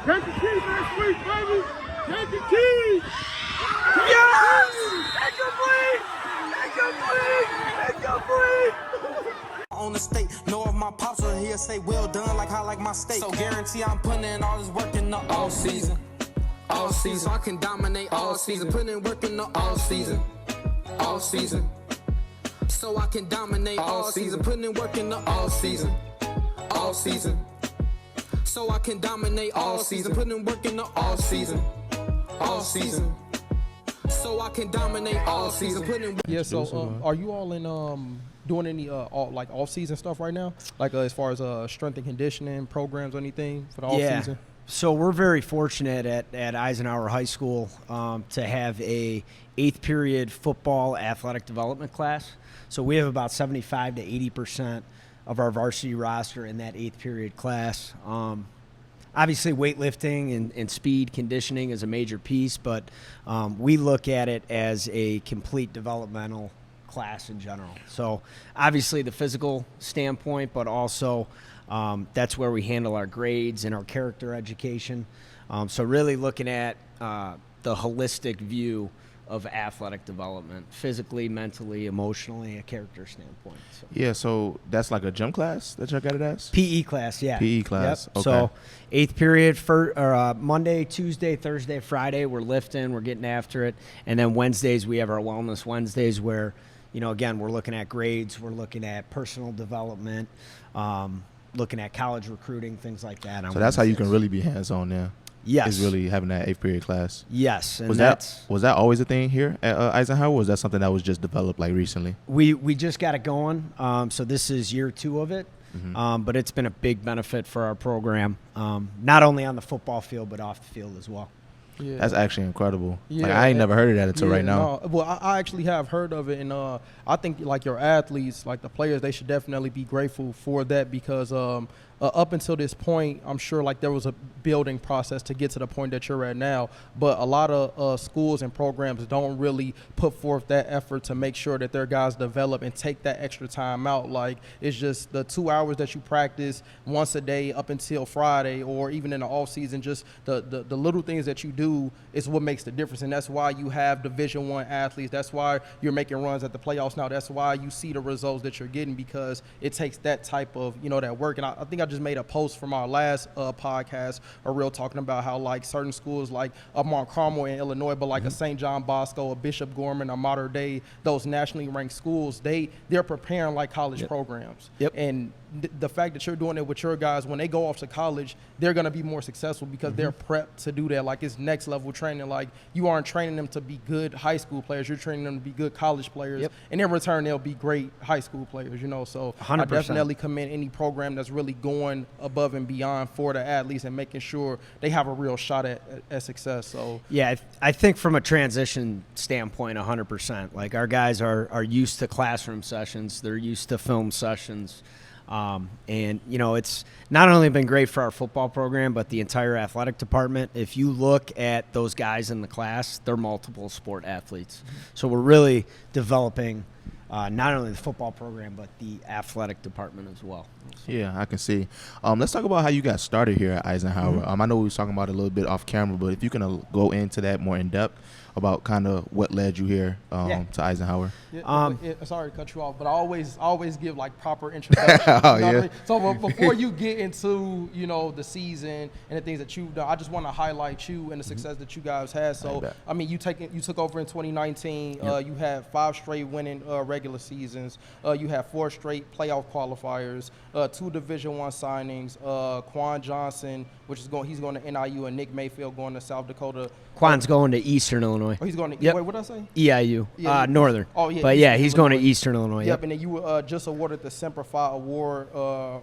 Take the key next week, baby. Take the key. Yes! Incomplete! On the state, know of my pops, so he'll say well done, like I like my steak. So guarantee I'm putting in all this work in the all season. All season, so I can dominate all season. Putting in work in the all season. All season. So I can dominate all season. Putting in work in the all season. All season. So I can dominate all season. Putting in work in the all season. All season. So I can dominate all season. Putting in work. Yeah, so are you all in doing any like off-season stuff right now? Like as far as strength and conditioning programs or anything for the off-season? So we're very fortunate at Eisenhower High School to have a 8th period football athletic development class. So we have about 75 to 80% of our varsity roster in that 8th period class. Obviously, weightlifting and speed conditioning is a major piece, but we look at it as a complete developmental class in general. So obviously the physical standpoint, but also that's where we handle our grades and our character education. So really looking at the holistic view of athletic development, physically, mentally, emotionally, a character standpoint. So. Yeah, so that's like a gym class that y'all got it as? PE class, yeah. PE class, yep. Okay. So 8th period, for Monday, Tuesday, Thursday, Friday, we're lifting, we're getting after it. And then Wednesdays, we have our Wellness Wednesdays where, you know, again, we're looking at grades, we're looking at personal development, looking at college recruiting, things like that. So that's how you can really be hands-on now. Yes. Is really having that 8th period class. Yes. And was that always a thing here at Eisenhower, or was that something that was just developed like recently? We just got it going. So this is year 2 of it. Mm-hmm. But it's been a big benefit for our program, not only on the football field, but off the field as well. Yeah. That's actually incredible. Yeah, like I ain't never heard of that until right now. No. Well, I actually have heard of it, and I think like your athletes, like the players, they should definitely be grateful for that because up until this point, I'm sure like there was a building process to get to the point that you're at now. But a lot of schools and programs don't really put forth that effort to make sure that their guys develop and take that extra time out. Like it's just the 2 hours that you practice once a day up until Friday, or even in the off season, just the little things that you do is what makes the difference. And that's why you have Division I athletes. That's why you're making runs at the playoffs now. That's why you see the results that you're getting, because it takes that type of, you know, that work. And I think I just made a post from our last podcast, a reel talking about how like certain schools like Mount Carmel in Illinois, but like a St. John Bosco, a Bishop Gorman, a Mater Dei, those nationally ranked schools, they're preparing like college programs. Yep. And the fact that you're doing it with your guys, when they go off to college, they're going to be more successful because they're prepped to do that. Like it's next level training. Like you aren't training them to be good high school players. You're training them to be good college players. Yep. And in return, they'll be great high school players, you know. So 100%. I definitely commend any program that's really going above and beyond for the athletes and making sure they have a real shot at success. So yeah, I think from a transition standpoint, 100%. Like our guys are used to classroom sessions. They're used to film sessions. And, you know, it's not only been great for our football program, but the entire athletic department. If you look at those guys in the class, they're multiple sport athletes. So we're really developing not only the football program, but the athletic department as well. Yeah, I can see. Let's talk about how you got started here at Eisenhower. I know we were talking about it a little bit off camera, but if you can go into that more in depth about kind of what led you here to Eisenhower. Sorry to cut you off, but I always give like proper introductions. You know what I mean? So before you get into, you know, the season and the things that you've done, I just want to highlight you and the success that you guys had. So I mean, you took over in 2019. You had 5 straight winning regular seasons. You had 4 straight playoff qualifiers. 2 Division I signings. Quan Johnson, he's going to NIU, and Nick Mayfield going to South Dakota. Quan's going to Eastern Illinois. Oh, he's going to wait, what did I say? EIU, Northern. Oh, yeah. But yeah, he's going to Eastern Illinois. Yep, and then you were just awarded the Semper Fi Award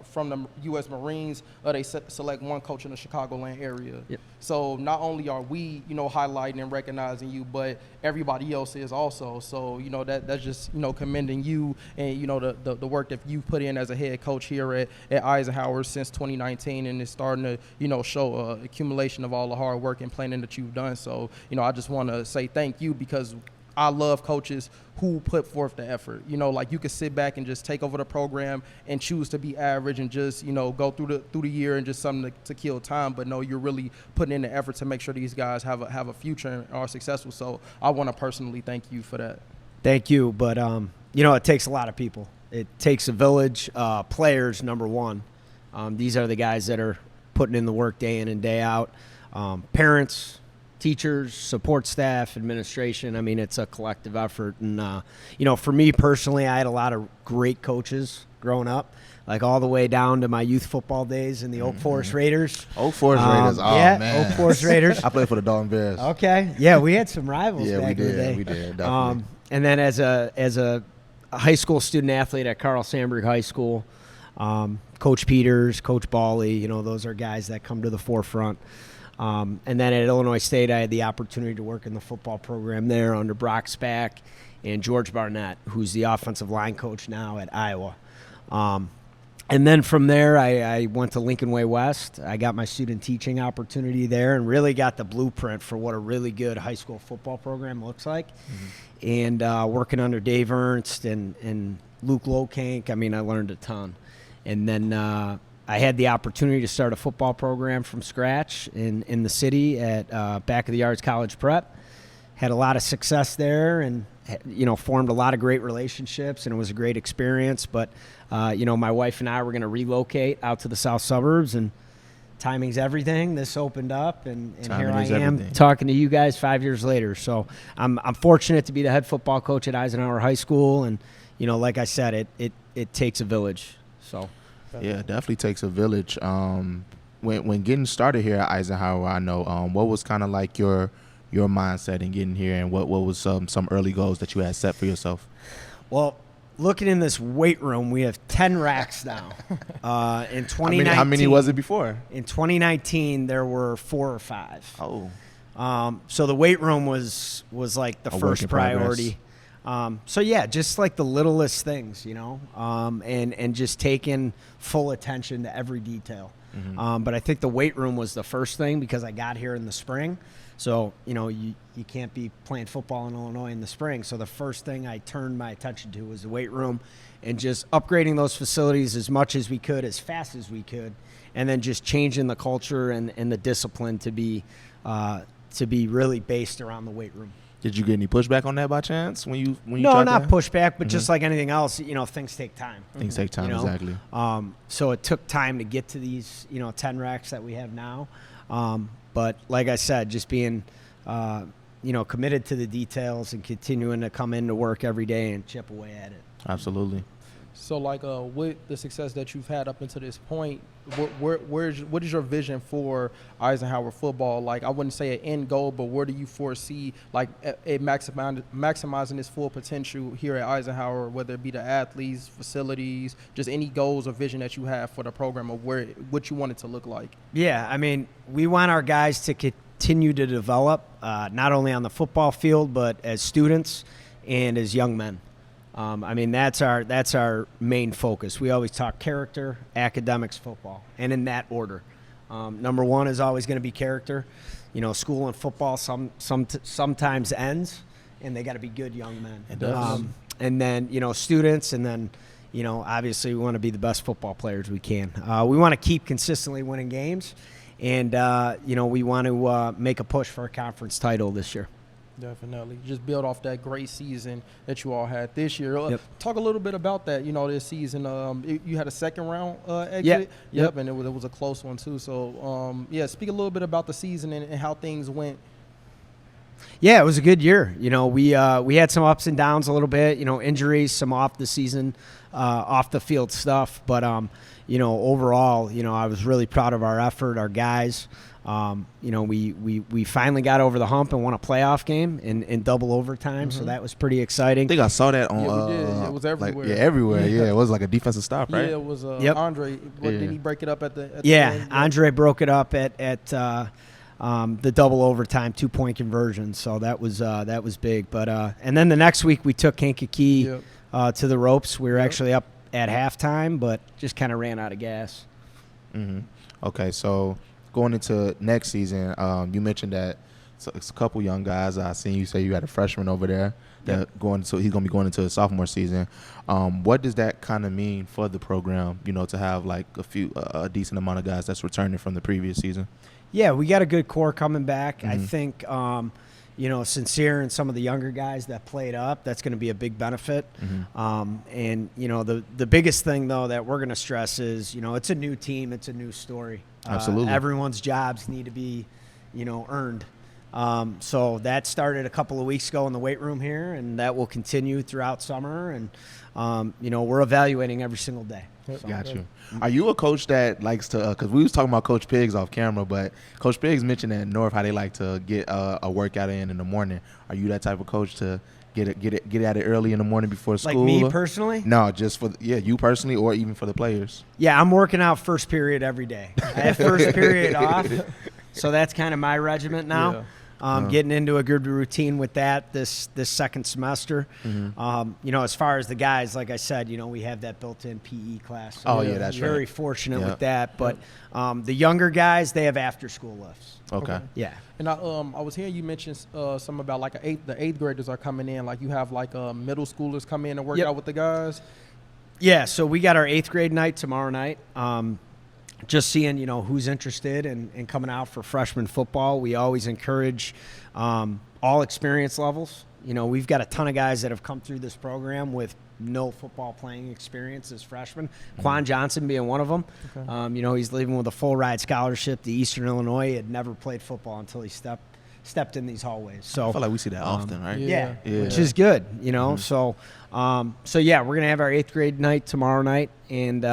from the U.S. Marines. They select one coach in the Chicagoland area. Yep. So not only are we, you know, highlighting and recognizing you, but everybody else is also. So, you know, that's just, you know, commending you and, you know, the work that you put in as a head coach here at Eisenhower since 2019, and it's starting to, you know, show accumulation of all the hard work and planning that you've done. So, you know, I just want to say thank you, because I love coaches who put forth the effort. You know, like you could sit back and just take over the program and choose to be average and just, you know, go through the year and just something to kill time. But no, you're really putting in the effort to make sure these guys have a future and are successful. So I want to personally thank you for that. Thank you. But, you know, it takes a lot of people. It takes a village, players, number one. These are the guys that are putting in the work day in and day out. Parents, teachers, support staff, administration. I mean, it's a collective effort. And, you know, for me personally, I had a lot of great coaches growing up, like all the way down to my youth football days in the Oak Forest Raiders. Oak Forest Raiders, man. Oak Forest Raiders. I played for the Dalton Bears. Okay. Yeah, we had some rivals back in the day. We did, definitely. And then as a high school student athlete at Carl Sandburg High School, Coach Peters, Coach Bawley, you know, those are guys that come to the forefront. And then at Illinois State, I had the opportunity to work in the football program there under Brock Spack and George Barnett, who's the offensive line coach now at Iowa. And then from there, I went to Lincoln Way West. I got my student teaching opportunity there and really got the blueprint for what a really good high school football program looks like. And working under Dave Ernst and Luke Lokank, I mean, I learned a ton. And then I had the opportunity to start a football program from scratch in the city at Back of the Yards College Prep. Had a lot of success there and, you know, formed a lot of great relationships, and it was a great experience. But, you know, my wife and I were going to relocate out to the south suburbs, and timing's everything. This opened up, and here I am talking to you guys 5 years later. So I'm fortunate to be the head football coach at Eisenhower High School, and, you know, like I said, it takes a village. So. Yeah, it definitely takes a village. When getting started here at Eisenhower, I know what was kind of like your mindset in getting here, and what was some early goals that you had set for yourself? Well, looking in this weight room, we have 10 racks now. In 2019, how many was it before? In 2019, there were 4 or 5. Oh, so the weight room was like the first priority. So yeah, just like the littlest things, you know, and just taking full attention to every detail. But I think the weight room was the first thing because I got here in the spring. So, you know, you can't be playing football in Illinois in the spring. So the first thing I turned my attention to was the weight room and just upgrading those facilities as much as we could, as fast as we could, and then just changing the culture and the discipline to be really based around the weight room. Did you get any pushback on that by chance when you No, tried not that? pushback, but just like anything else, you know, things take time. Things take time, you know? exactly. So it took time to get to these, you know, 10 racks that we have now. But like I said, just being, you know, committed to the details and continuing to come into work every day and chip away at it. Absolutely. So, like, with the success that you've had up until this point, what is your vision for Eisenhower football? Like, I wouldn't say an end goal, but where do you foresee, like, maximizing its full potential here at Eisenhower, whether it be the athletes, facilities, just any goals or vision that you have for the program of what you want it to look like? Yeah, I mean, we want our guys to continue to develop, not only on the football field, but as students and as young men. I mean, that's our main focus. We always talk character, academics, football, and in that order. Number one is always going to be character. You know, school and football sometimes ends, and they got to be good young men. It does. And then, you know, students, and then, you know, obviously we want to be the best football players we can. We want to keep consistently winning games, and, you know, we want to make a push for a conference title this year. Definitely. Just build off that great season that you all had this year. Yep. Talk a little bit about that, you know, this season. You had a second round exit. Yep. And it was a close one, too. So, yeah, speak a little bit about the season and how things went. Yeah, it was a good year. You know, we had some ups and downs a little bit, you know, injuries, some off the season, off the field stuff. But, you know, overall, you know, I was really proud of our effort, our guys. You know, we finally got over the hump and won a playoff game in double overtime, so that was pretty exciting. I think I saw that on. Yeah, we did. It was everywhere. Like, everywhere. Yeah, it was like a defensive stop, right? Yeah, it was Yep. Andre. Did he break it up at the Yeah, end? Andre broke it up at the double overtime 2-point conversion, so that was big. But and then the next week we took Kankakee to the ropes. We were actually up at halftime, but just kind of ran out of gas. Okay, so going into next season, you mentioned that So it's a couple young guys. I seen you say you had a freshman over there that he's going to be going into his sophomore season. What does that kind of mean for the program? To have like a decent amount of guys that's returning from the previous season. Yeah, we got a good core coming back. I think, Sincere and some of the younger guys that played up, that's going to be a big benefit. And the biggest thing though that we're going to stress is, it's a new team, it's a new story. Absolutely. Everyone's jobs need to be, earned. So that started a couple of weeks ago in the weight room here, and that will continue throughout summer. And, we're evaluating every single day. So. Got you. Are you a coach that likes to, because we was talking about Coach Pigs off camera, but Coach Pigs mentioned at North how they like to get a workout in the morning. Are you that type of coach to get at it early in the morning before school? Like me personally? No, just for you personally, or even for the players. Yeah, I'm working out first period every day. I have first period off, so that's kind of my regiment now. Yeah. Getting into a good routine with that this second semester. As far as the guys, like I said, we have that built-in PE class. So that's right. Very fortunate with that. But the younger guys, they have after-school lifts. Okay. Yeah. And I was hearing you mention something about like the eighth graders are coming in. Like you have like middle schoolers come in and work out with the guys. Yeah. So we got our 8th grade night tomorrow night. Just seeing, who's interested in coming out for freshman football. We always encourage all experience levels. We've got a ton of guys that have come through this program with no football playing experience as freshmen. Quan Johnson being one of them. Okay. He's leaving with a full ride scholarship to Eastern Illinois. He had never played football until he stepped in these hallways. So I feel like we see that often, right? Yeah, which is good, So, we're going to have our 8th grade night tomorrow night and,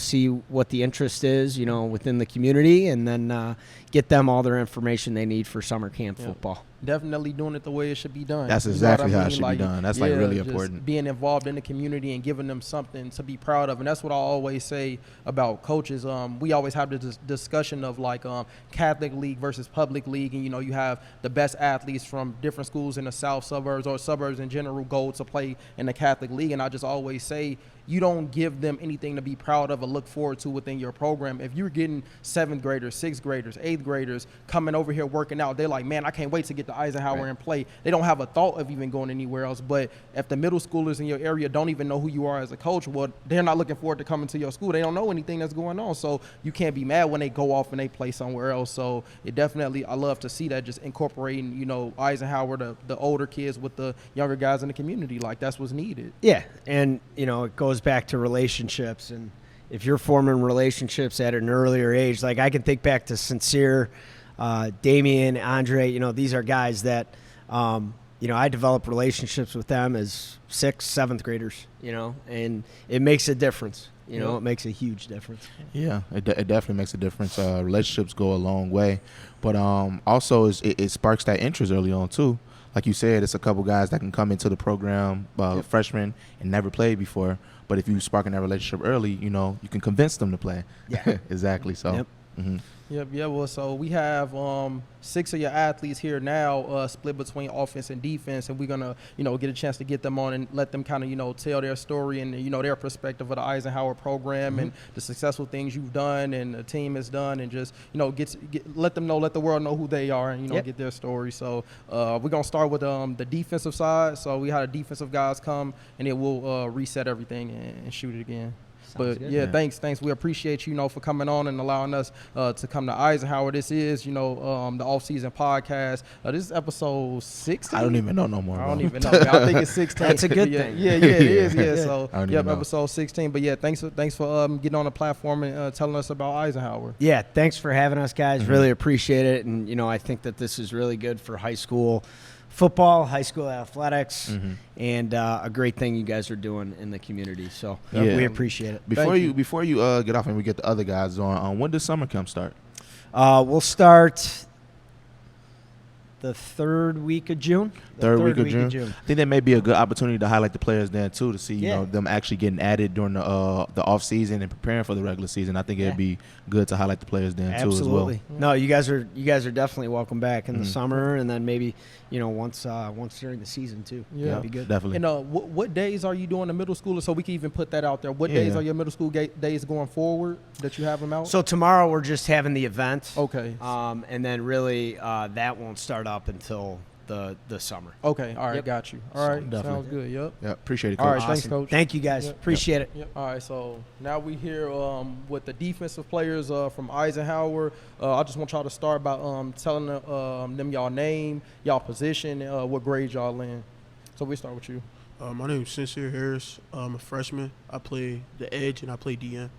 see what the interest is, within the community, and then get them all their information they need for summer camp football. Definitely doing it the way it should be done. That's exactly how it should be done. That's really important. Being involved in the community and giving them something to be proud of. And that's what I always say about coaches. We always have this discussion of like Catholic league versus public league. And, you have the best athletes from different schools in the south suburbs or suburbs in general go to play in the Catholic league. And I just always say, you don't give them anything to be proud of or look forward to within your program. If you're getting 7th graders, 6th graders, 8th graders coming over here working out, they're like, man, I can't wait to get to Eisenhower and play. They don't have a thought of even going anywhere else. But if the middle schoolers in your area don't even know who you are as a coach, well, they're not looking forward to coming to your school. They don't know anything that's going on. So you can't be mad when they go off and they play somewhere else. So it definitely, I love to see that, just incorporating, Eisenhower, the older kids with the younger guys in the community. Like, that's what's needed. Yeah, and, it goes back to relationships, and if you're forming relationships at an earlier age, like I can think back to Sincere, Damian, Andre, these are guys that, I developed relationships with them as 6th, 7th graders, and it makes a difference. It makes a huge difference. Yeah, it definitely makes a difference. Relationships go a long way, but also it sparks that interest early on too. Like you said, it's a couple guys that can come into the program, freshmen, and never played before. But if you sparking that relationship early, you can convince them to play. Yeah, exactly. So. Yep. Mm-hmm. Yep. Yeah. Well, so we have 6 of your athletes here now, split between offense and defense, and we're gonna, get a chance to get them on and let them kind of, tell their story and their perspective of the Eisenhower program and the successful things you've done and the team has done, and just let them know, let the world know who they are, and get their story. So we're gonna start with the defensive side. So we had a defensive guys come, and it will reset everything and shoot it again. But good. Thanks. We appreciate you, for coming on and allowing us to come to Eisenhower. This is, the OFFSZN Podcast. This is episode 16. I don't even know no more. I don't even know. I think it's 16. That's a good thing. Yeah, it is. Yeah. So know. episode 16. But thanks for getting on the platform and telling us about Eisenhower. Yeah, thanks for having us, guys. Mm-hmm. Really appreciate it. And I think that this is really good for high school football, high school athletics, and a great thing you guys are doing in the community. So we appreciate it. Before you get off and we get the other guys on, when does summer camp start? We'll start the third week of June. Third week of June. I think that may be a good opportunity to highlight the players then too, to see them actually getting added during the off season and preparing for the regular season. I think it'd be good to highlight the players then too as well. No, you guys are definitely welcome back in the summer, and then maybe once during the season too. Yeah, that'd be good. Definitely. And what days are you doing the middle schoolers, so we can even put that out there? What days are your middle school days going forward that you have them out? So tomorrow we're just having the event. Okay. And then really that won't start up up until the summer. Okay, all right, got you. All right, definitely. sounds good. Yep. Yeah, appreciate it, Coach. All right, thanks, Awesome. Coach. Thank you, guys. Yep. Appreciate it. Yep. All right, so now we here with the defensive players from Eisenhower. I just want y'all to start by telling them y'all name, y'all position, what grade y'all in. So we start with you. My name is Sincere Harris. I'm a freshman. I play the edge and I play DN.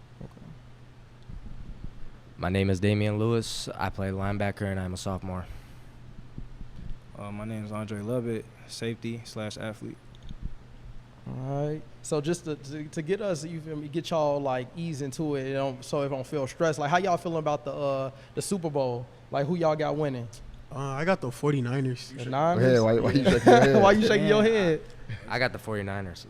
My name is Damian Lewis. I play linebacker, and I'm a sophomore. My name is Andre Lovett, safety/athlete. All right. So just to get us, you feel me, get y'all like ease into it, so it don't feel stressed. Like, how y'all feeling about the Super Bowl? Like, who y'all got winning? I got the 49ers. The Go Niners? ahead, why you shaking your head? Why you shaking your head? I got the 49ers.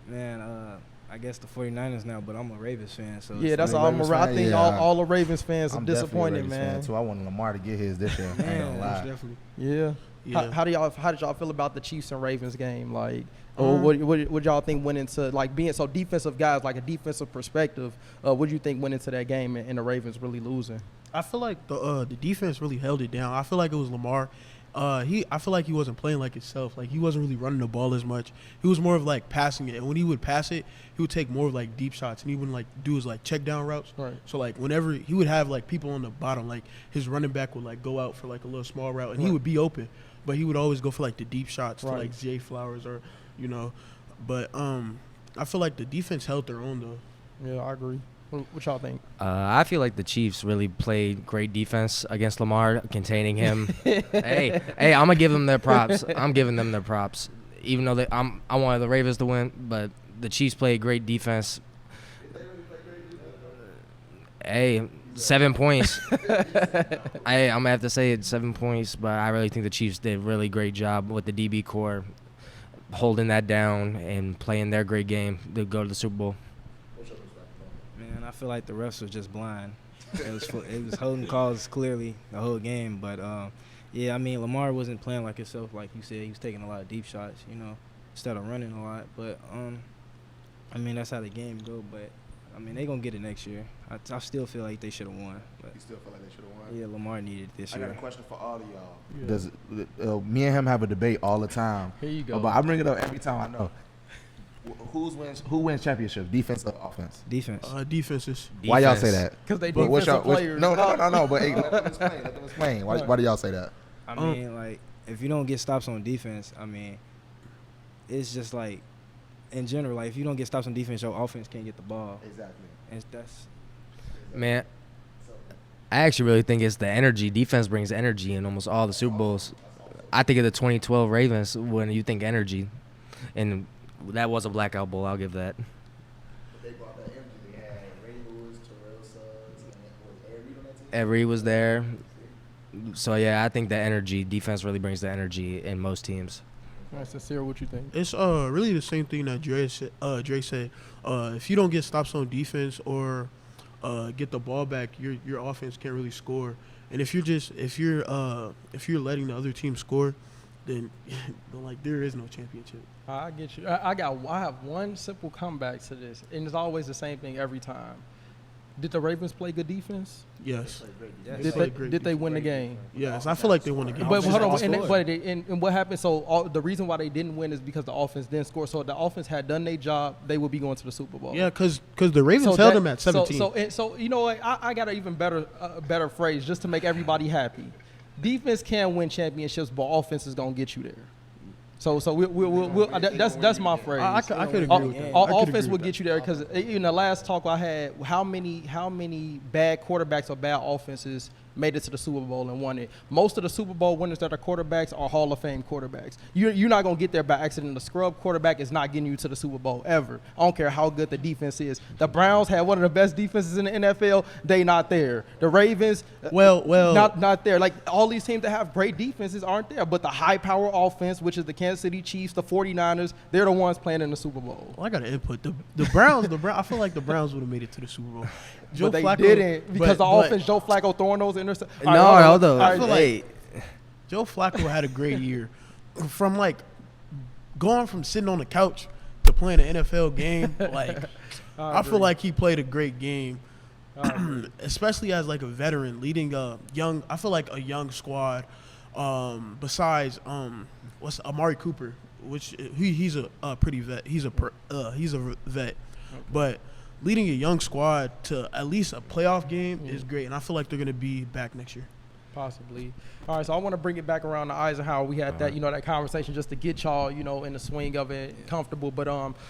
Man, I guess the 49ers now, but I'm a Ravens fan. So Yeah, it's that's like, all. Ravens I fan? think Yeah. all the Ravens fans are I'm definitely a disappointed, Ravens fan, man. too. I wanted Lamar to get his this year. I ain't gonna Man, lie. Definitely. Yeah. Yeah. How did y'all feel about the Chiefs and Ravens game? Like, or what y'all think went into, like, being so defensive guys, like a defensive perspective? What do you think went into that game and the Ravens really losing? I feel like the defense really held it down. I feel like it was Lamar. I feel like he wasn't playing like himself. Like, he wasn't really running the ball as much. He was more of like passing it. And when he would pass it, he would take more of like deep shots, and he wouldn't like do his like check down routes. Right. So like whenever he would have like people on the bottom, like his running back would like go out for like a little small route, and he would be open, but he would always go for like the deep shots to like Zay Flowers or, you know. But I feel like the defense held their own though. Yeah, I agree. What y'all think? I feel like the Chiefs really played great defense against Lamar, containing him. hey, I'm gonna give them their props. I'm giving them their props, even though I wanted the Ravens to win, but the Chiefs played great defense. Hey, 7 points. I'm gonna have to say it's 7 points, but I really think the Chiefs did a really great job with the DB core, holding that down and playing their great game to go to the Super Bowl. Man, I feel like the refs was just blind. It was holding calls clearly the whole game, but yeah, I mean, Lamar wasn't playing like himself, like you said. He was taking a lot of deep shots, you know, instead of running a lot. But I mean, that's how the game go. But I mean, they gonna get it next year. I still feel like they should have won. But You still feel like they should have won? yeah, Lamar needed it this I got a year. question for all of y'all. Does me and him have a debate all the time? Here you go. But I bring it up every time I know. Who wins championships? Defense or offense? Defense. Defenses. Why y'all say that? Because they But what's defensive y'all- players. No. But hey, let them explain. Let them explain. Why do y'all say that? I mean, like, if you don't get stops on defense, I mean, it's just like, in general, like, if you don't get stops on defense, your offense can't get the ball. Exactly. And that's Man, I actually really think it's the energy. Defense brings energy in almost all the Super Bowls. I think of the 2012 Ravens when you think energy, and that was a blackout bowl. I'll give that. They brought that energy. They had Ray Lewis, Terrell Suggs, and was Ed Reed on that team? Ed Reed was there. So, yeah, I think the energy, defense really brings the energy in most teams. All right, Sincere, what you think? It's really the same thing that Dre said. If you don't get stops on defense or get the ball back, your offense can't really score. And if you're letting the other team score, then like there is no championship. I get you. I have one simple comeback to this, and it's always the same thing every time. Did the Ravens play good defense? Yes. Did they win the game? Yes, I feel like they won the game. But hold on, and what happened? So the reason why they didn't win is because the offense didn't score. So if the offense had done their job, they would be going to the Super Bowl. Yeah, because the Ravens held them at 17. So you know what? I got an even better phrase just to make everybody happy. Defense can win championships, but offense is gonna get you there. So that's my phrase. I could agree with that. Offense will get you there because in the last talk I had, how many bad quarterbacks or bad offenses made it to the Super Bowl and won it? Most of the Super Bowl winners that are quarterbacks are Hall of Fame quarterbacks. You're not going to get there by accident. The scrub quarterback is not getting you to the Super Bowl ever. I don't care how good the defense is. The Browns had one of the best defenses in the NFL. They not there. The Ravens, Well, not there. Like all these teams that have great defenses aren't there. But the high power offense, which is the Kansas City Chiefs, the 49ers, they're the ones playing in the Super Bowl. I got an input. The Browns, I feel like the Browns would have made it to the Super Bowl. But they didn't because the offense, Joe Flacco throwing those interceptions. Hold on. I feel like Joe Flacco had a great year. From like going from sitting on the couch to playing an NFL game, like I feel like he played a great game, especially as like a veteran leading a young. I feel like a young squad. Besides what's Amari Cooper, which he's a pretty vet. He's a vet, but leading a young squad to at least a playoff game is great, and I feel like they're gonna be back next year. Possibly. All right, so I want to bring it back around to Eisenhower. We had that, that conversation just to get y'all, in the swing of it, comfortable. But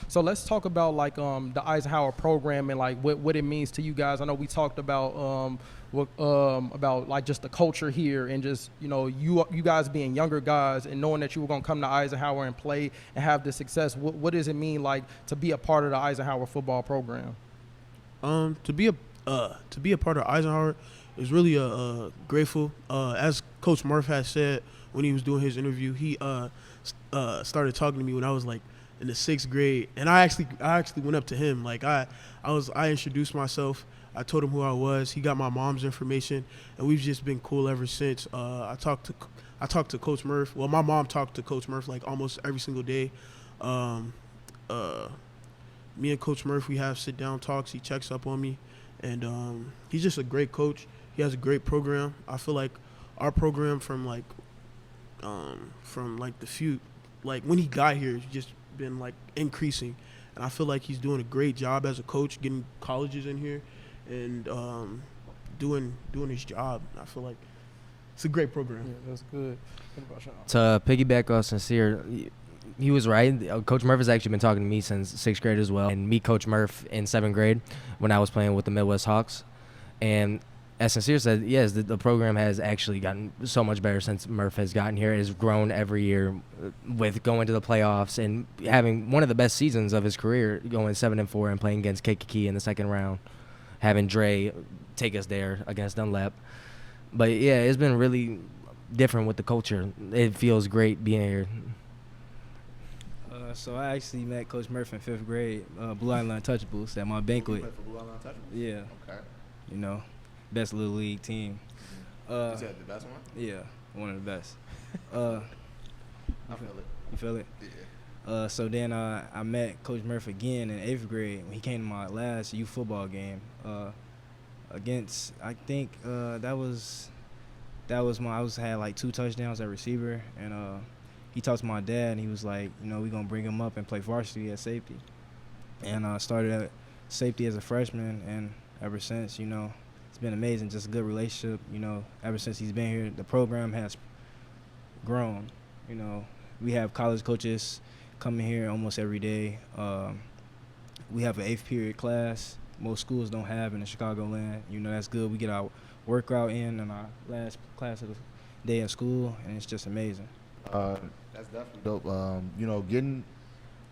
so let's talk about like the Eisenhower program and like what it means to you guys. I know we talked about like just the culture here and just you guys being younger guys and knowing that you were gonna come to Eisenhower and play and have this success. What does it mean like to be a part of the Eisenhower football program? To be a part of Eisenhower is really grateful. As Coach Murph has said when he was doing his interview, he started talking to me when I was like in the 6th grade, and I actually went up to him. Like I introduced myself. I told him who I was. He got my mom's information, and we've just been cool ever since. I talked to Coach Murph. Well, my mom talked to Coach Murph like almost every single day. Me and Coach Murph, we have sit-down talks. He checks up on me, and he's just a great coach. He has a great program. I feel like our program from when he got here, it's just been like increasing, and I feel like he's doing a great job as a coach, getting colleges in here, and doing his job. I feel like it's a great program. Yeah, that's good. What about Sean? To piggyback off Sincere, he was right. Coach Murph has actually been talking to me since 6th grade as well, and meet Coach Murph in 7th grade when I was playing with the Midwest Hawks. And as Sincere said, yes, the program has actually gotten so much better since Murph has gotten here. It has grown every year with going to the playoffs and having one of the best seasons of his career, going 7-4 and playing against Kankakee in the 2nd round, having Dre take us there against Dunlap. But, yeah, it's been really different with the culture. It feels great being here. So I actually met Coach Murph in 5th grade, Blue Island Untouchables at my banquet. Blue Island Untouchables? Yeah. Okay. Best little league team. Is that the best one? Yeah, one of the best. I feel it. You feel it? Yeah. So then I met Coach Murph again in 8th grade when he came to my last youth football game against, I think that was I had like 2 touchdowns at receiver, and he talked to my dad, and he was like, we're going to bring him up and play varsity at safety. And I started at safety as a freshman, and ever since, it's been amazing, just a good relationship. Ever since he's been here, the program has grown. We have college coaches coming here almost every day. We have an 8th period class. Most schools don't have in the Chicagoland. That's good. We get our workout in our last class of the day of school, and it's just amazing. That's definitely dope.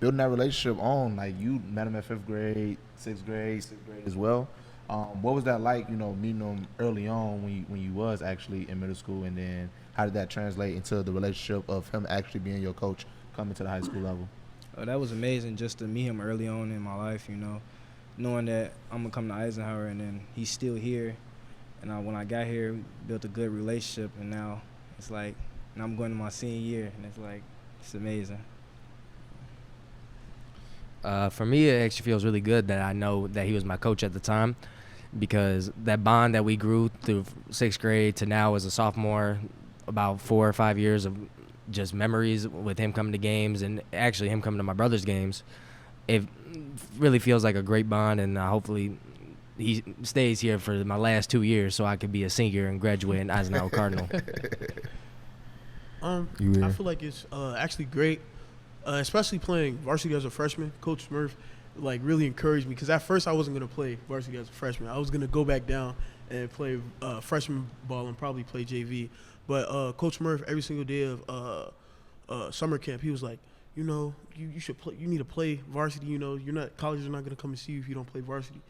Building that relationship on, like you met him at 5th grade, 6th grade as well. What was that like, meeting him early on when you was actually in middle school, and then how did that translate into the relationship of him actually being your coach coming to the high school level? That was amazing just to meet him early on in my life, knowing that I'm going to come to Eisenhower and then he's still here. And when I got here, we built a good relationship, and now it's like, and I'm going to my senior year, and it's amazing. For me, it actually feels really good that I know that he was my coach at the time, because that bond that we grew through 6th grade to now as a sophomore, about 4 or 5 years of just memories with him coming to games and actually him coming to my brother's games, it really feels like a great bond, and hopefully he stays here for my last 2 years so I could be a senior and graduate in Eisenhower Cardinal. I feel like it's actually great, especially playing varsity as a freshman. Coach Murph really encouraged me, because at first I wasn't going to play varsity as a freshman. I was going to go back down and play freshman ball and probably play JV. But Coach Murph, every single day of summer camp, he was like, you should play. You need to play varsity. Colleges are not going to come and see you if you don't play varsity,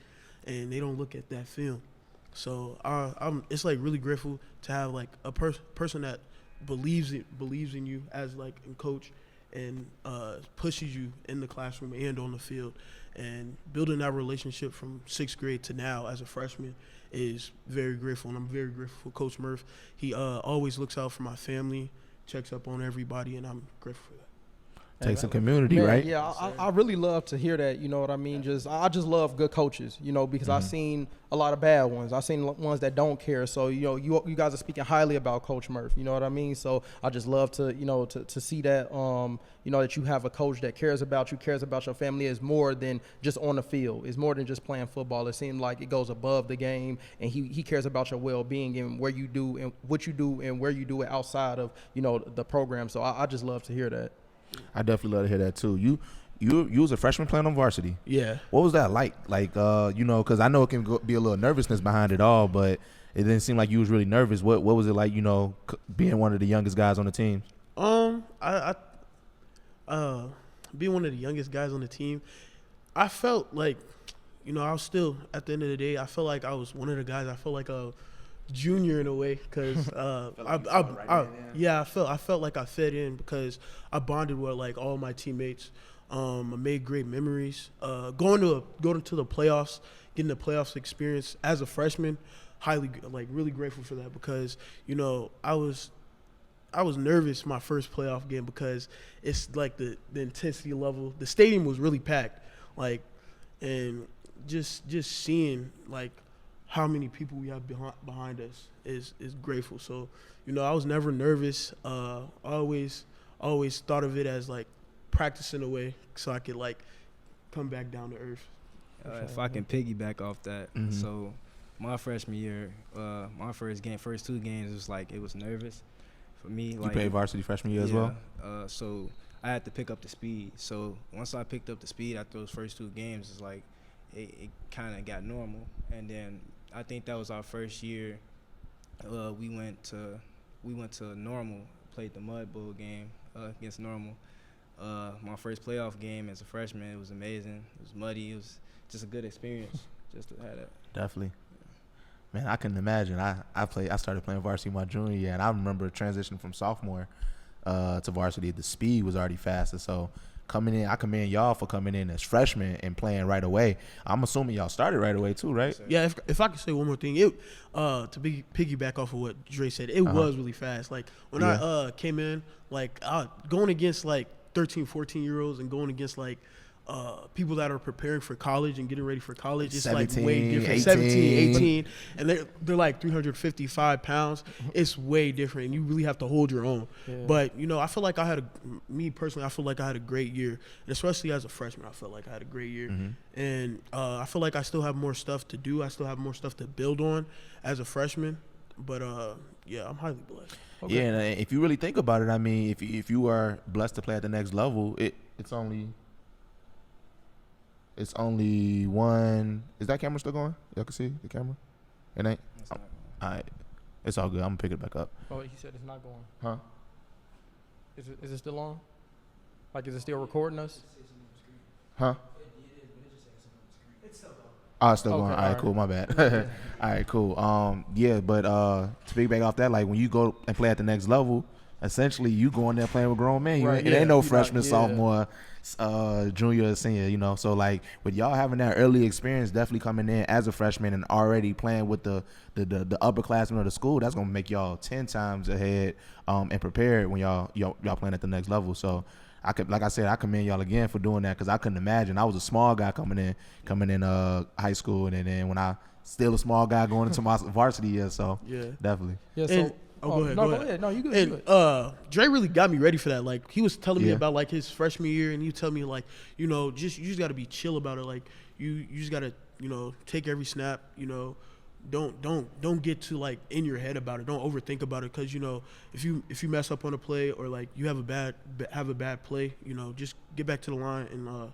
and they don't look at that film. So it's really grateful to have a person that believes in you as a coach, and pushes you in the classroom and on the field. And building that relationship from 6th grade to now as a freshman is very grateful, and I'm very grateful for Coach Murph. He always looks out for my family, checks up on everybody, and I'm grateful for that. Takes a community, Man, right? Yeah, I really love to hear that. You know what I mean? I just love good coaches. You know, because I've seen a lot of bad ones. I've seen ones that don't care. So you guys are speaking highly about Coach Murph. You know what I mean? So I just love to to see that that you have a coach that cares about you, cares about your family. Is more than just on the field. It's more than just playing football. It seems like it goes above the game, and he cares about your well-being and where you do and what you do and where you do it outside of the program. So I just love to hear that. I definitely love to hear that too. You was a freshman playing on varsity. Yeah. What was that like? Like, because I know it can be a little nervousness behind it all, but it didn't seem like you was really nervous. What was it like? Being one of the youngest guys on the team. I being one of the youngest guys on the team, I felt like, I was still at the end of the day. I felt like I was one of the guys. I felt like a junior in a way because I felt like I fit in because I bonded with like all my teammates. I made great memories. Going to the playoffs, getting the playoffs experience as a freshman, really grateful for that because I was nervous my first playoff game because it's like the intensity level. The stadium was really packed, and just seeing like how many people we have behind us is grateful. So, I was never nervous. I always thought of it as like practicing away so I could like come back down to earth. If I can piggyback off that, so my freshman year, my first two games it was nervous for me. You played varsity freshman year as well? So I had to pick up the speed. So once I picked up the speed after those first two games, it's like it kind of got normal. And then I think that was our first year. We went to Normal, played the Mud Bowl game against Normal. My first playoff game as a freshman, it was amazing. It was muddy. It was just a good experience just to have that. Definitely. Man, I couldn't imagine. I started playing varsity my junior year, and I remember transitioning from sophomore to varsity. The speed was already faster, so coming in, I commend y'all for coming in as freshmen and playing right away. I'm assuming y'all started right away too, right? Yeah, if I could say one more thing, to piggyback off of what Dre said, it was really fast. Like when I came in, going against like 13, 14-year-olds and going against like people that are preparing for college and getting ready for college, it's 17, like way different. 18. 17, 18, and they're like 355 pounds. It's way different, and you really have to hold your own. Yeah. But I feel like I feel like I had a great year, and especially as a freshman, I felt like I had a great year. And I feel like I still have more stuff to do. I still have more stuff to build on as a freshman. But I'm highly blessed. Okay. Yeah, and if you really think about it, I mean, if you are blessed to play at the next level, it's only one. Is that camera still going? Y'all can see the camera? It ain't? All right. It's all good. I'm going to pick it back up. Oh, he said it's not going. Huh? Is it still on? Like, is it still recording us? Huh? Oh, it's still going. All right, cool. My bad. All right, cool. But to piggyback off that, like when you go and play at the next level, essentially you going there playing with grown men. It ain't no freshman, sophomore, junior, senior. So like with y'all having that early experience, definitely coming in as a freshman and already playing with the upperclassmen of the school, that's gonna make y'all 10 times ahead and prepared when y'all playing at the next level. So I commend y'all again for doing that because I couldn't imagine. I was a small guy coming in high school, and then when I still a small guy going into my varsity year. So definitely. Yeah. So go ahead. No, you good. And Dre really got me ready for that. Like he was telling me about like his freshman year, and he tell me like you just got to be chill about it. Like you just got to take every snap. Don't get too like in your head about it. Don't overthink about it because if you mess up on a play or like you have a bad play, just get back to the line and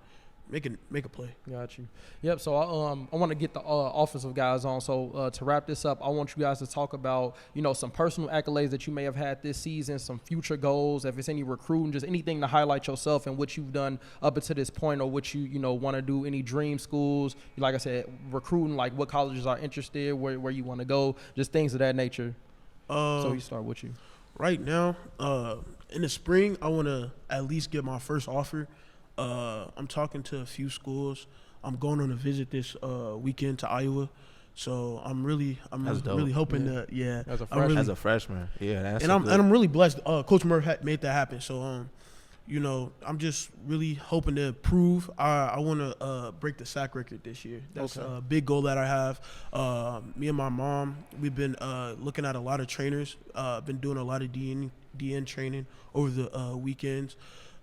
make a play. Got you. Yep. So I want to get the offensive guys on. So to wrap this up, I want you guys to talk about some personal accolades that you may have had this season, some future goals, if it's any recruiting, just anything to highlight yourself and what you've done up until this point, or what you want to do. Any dream schools, like I said, recruiting, like what colleges are interested, where you want to go, just things of that nature. So we start with you. Right now, in the spring, I want to at least get my first offer. I'm talking to a few schools. I'm going on a visit this weekend to Iowa, so I'm really hoping as a freshman. I'm really blessed. Coach Murph made that happen. So I'm just really hoping to improve. I want to break the sack record this year. That's a big goal that I have. Me and my mom, we've been looking at a lot of trainers. Been doing a lot of DN training over the weekends.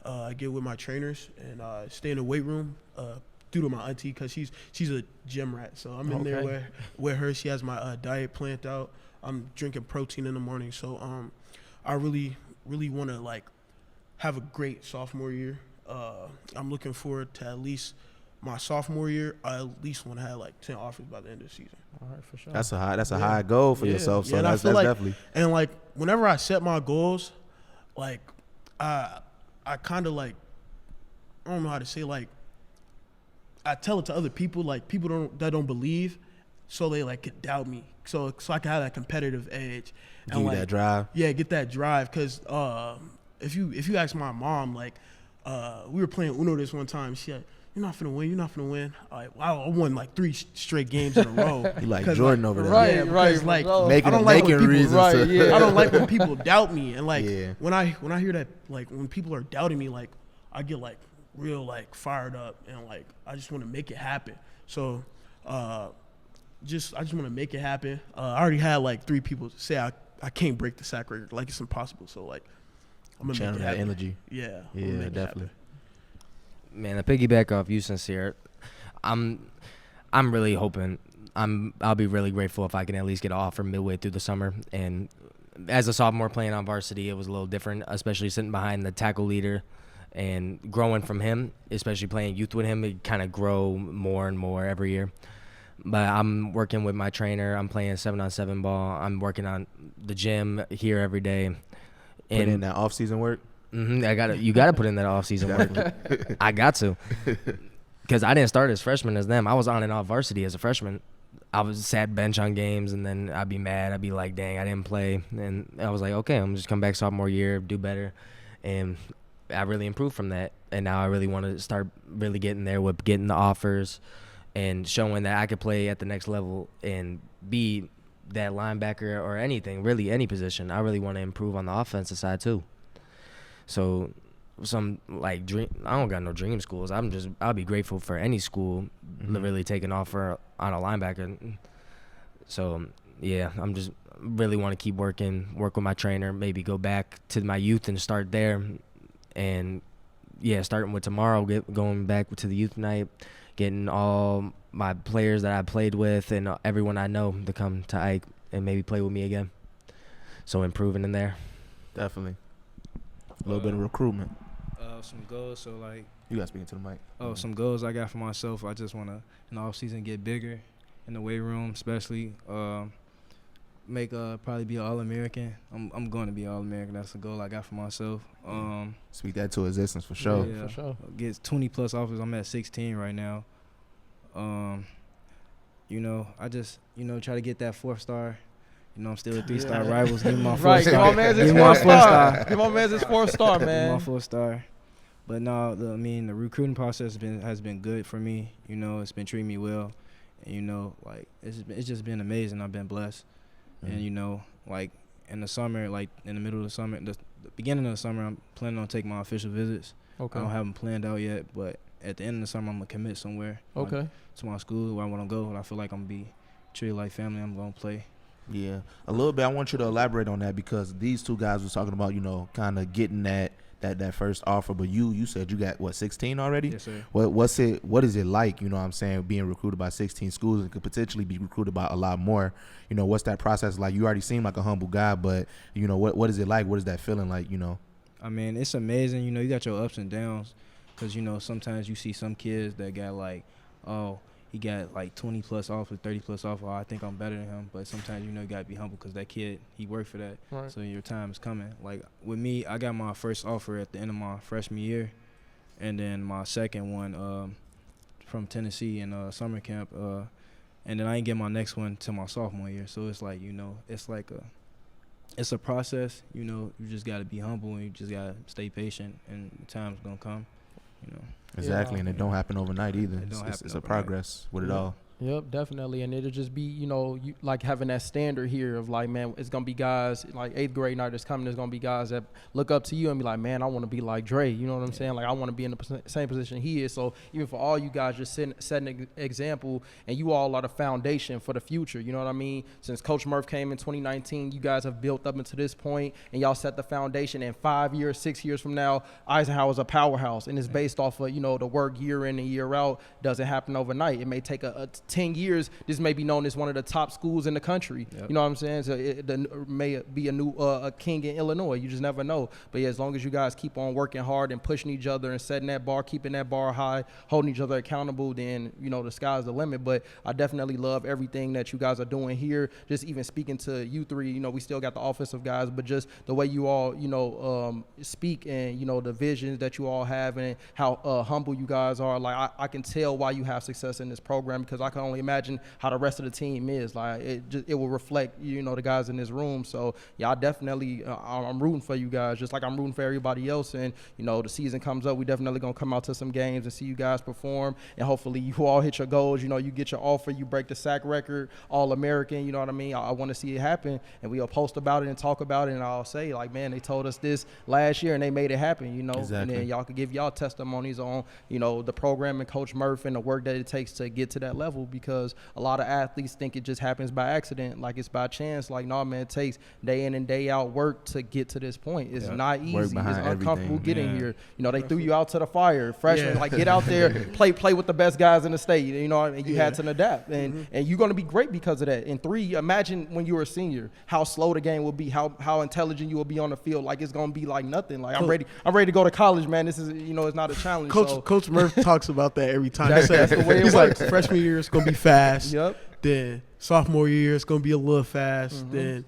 I get with my trainers and stay in the weight room due to my auntie, because she's a gym rat. So I'm in there with her. She has my diet planned out. I'm drinking protein in the morning. So I really want to have a great sophomore year. I'm looking forward to at least my sophomore year. I at least want to have 10 offers by the end of the season. All right, for sure. That's a high goal for yourself. So that's definitely. And whenever I set my goals, I kind of I don't know how to say, I tell it to other people, people that don't believe, so they could doubt me. So I can have that competitive edge. Give you that drive. Yeah, get that drive. Because if you ask my mom, we were playing Uno this one time. She said, "You're not finna win. I won 3 straight games in a row." You like Jordan over there. Right. I don't like when people, I I don't like when people doubt me. And when I hear that, when people are doubting me, I get real fired up, and I just want to make it happen. So I just want to make it happen. I already had 3 people say I can't break the sack record. It's impossible. So I'm gonna channel make it that happen. energy. Yeah, Definitely. Man, to piggyback off you, Sincere, I'm really hoping I'll be really grateful if I can at least get an offer midway through the summer. And as a sophomore playing on varsity, it was a little different, especially sitting behind the tackle leader and growing from him, especially playing youth with him. It kind of grow more and more every year. But I'm working with my trainer. I'm playing 7-on-7 ball. I'm working on the gym here every day. Put in that off-season work. You gotta put in that off-season work. I got to, because I didn't start as freshman as them. I was on and off varsity as a freshman. I was sat bench on games, and then I'd be mad. I'd be like, "Dang, I didn't play." And I was like, "Okay, I'm just come back sophomore year, do better," and I really improved from that. And now I really want to start really getting there with getting the offers and showing that I could play at the next level and be that linebacker or anything, really any position. I really want to improve on the offensive side too. So some dream, I don't got no dream schools. I'll be grateful for any school really take an offer on a linebacker. So yeah, I'm just really want to keep work with my trainer, maybe go back to my youth and start there. And yeah, starting with tomorrow, going back to the youth night, getting all my players that I played with and everyone I know to come to Ike and maybe play with me again. So improving in there. Definitely. A little bit of recruitment. Some goals, so you got to speak into the mic. Some goals I got for myself. I just want to, in the off season, get bigger in the weight room, especially. Make probably be an All-American. I'm going to be an All-American. That's the goal I got for myself. Speak that to existence for sure. Yeah, for sure. Get 20+ offers. I'm at 16 right now. I just try to get that 4th star. I'm still a 3-star rivals. Give me my 4th star. Give my man's his 4th star. Give my man's his 4th star, man. Give me my 4th star. But no, the recruiting process has been good for me. It's been treating me well, and it's just been amazing. I've been blessed, and in the summer, in the middle of the summer, the beginning of the summer, I'm planning on taking my official visits. Okay. I don't have them planned out yet, but at the end of the summer, I'm gonna commit somewhere. Okay. To my school where I want to go, and I feel like I'm gonna be treated like family. I'm gonna play. Yeah, a little bit. I want you to elaborate on that, because these two guys was talking about, kind of getting that first offer. But you said you got 16 already? Yes, sir. What is it like? Being recruited by 16 schools and could potentially be recruited by a lot more. What's that process like? You already seem like a humble guy, but what is it like? What is that feeling like? I mean, it's amazing. You got your ups and downs, because sometimes you see some kids that got he got 20+ offers, 30+ offers. I think I'm better than him. But sometimes, you got to be humble, because that kid, he worked for that. Right. So your time is coming. With me, I got my first offer at the end of my freshman year. And then my second one from Tennessee in summer camp. And then I didn't get my next one till my sophomore year. So it's it's a process. You just got to be humble, and you just got to stay patient, and the time's going to come. Exactly, and it don't happen overnight either. It don't happen It's a overnight. progress with it all. Yep, definitely. And it'll just be, you like having that standard here of like, man, it's going to be guys like 8th grade night that's coming. There's going to be guys that look up to you and be like, man, I want to be like Dre. You know what I'm saying? Like, I want to be in the same position he is. So even for all you guys, just setting an example, and you all are the foundation for the future. You know what I mean? Since Coach Murph came in 2019, you guys have built up into this point, and y'all set the foundation. And 5 years, 6 years from now, Eisenhower's a powerhouse, and it's based off of, the work year in and year out. Doesn't happen overnight. It may take a 10 years, this may be known as one of the top schools in the country. Yep. You know what I'm saying? So it may be a new a king in Illinois. You just never know. But yeah, as long as you guys keep on working hard and pushing each other and setting that bar, keeping that bar high, holding each other accountable, then, the sky's the limit. But I definitely love everything that you guys are doing here. Just even speaking to you three, we still got the offensive guys, but just the way you all, speak and, the visions that you all have and how humble you guys are. Like, I can tell why you have success in this program, because I can only imagine how the rest of the team is. Like, it will reflect, the guys in this room. So yeah, I definitely I'm rooting for you guys, just like I'm rooting for everybody else. And the season comes up, we definitely gonna come out to some games and see you guys perform, and hopefully you all hit your goals. You get your offer, you break the sack record, All-American. You know what I mean? I want to see it happen, and we'll post about it and talk about it, and I'll say, like, man, they told us this last year and they made it happen. Exactly. And then y'all could give y'all testimonies on the program and Coach Murph and the work that it takes to get to that level, because a lot of athletes think it just happens by accident, like it's by chance. Like, no, man, it takes day in and day out work to get to this point. It's not easy. It's uncomfortable getting here. They threw you out to the fire, freshman. Like, get out there, play with the best guys in the state. And you had to adapt, and you're going to be great because of that. And 3, imagine when you were a senior, how slow the game will be, how intelligent you will be on the field. Like, it's going to be like nothing. Like, I'm ready to go to college, man. This is, it's not a challenge. Coach Murph talks about that every time. That's the way it He's works. like, freshman year it's going to be fast. Yep. Then sophomore year it's going to be a little fast. Then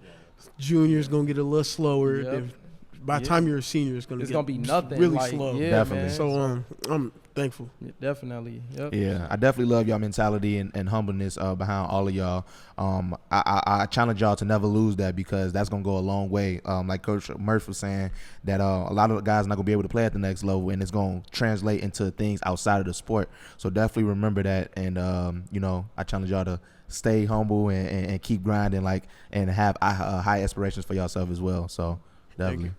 junior is going to get a little slower. Yep. Then by the time you're a senior, it's going to be nothing. really like, slow. Yeah, Definitely. Man. So I'm thankful. Yeah, definitely. Yep. Yeah, I definitely love y'all mentality and humbleness behind all of y'all. I challenge y'all to never lose that, because that's gonna go a long way. Like Coach Murph was saying, that a lot of the guys are not gonna be able to play at the next level, and it's gonna translate into things outside of the sport. So definitely remember that, and I challenge y'all to stay humble and keep grinding, and have high aspirations for yourself as well. So definitely.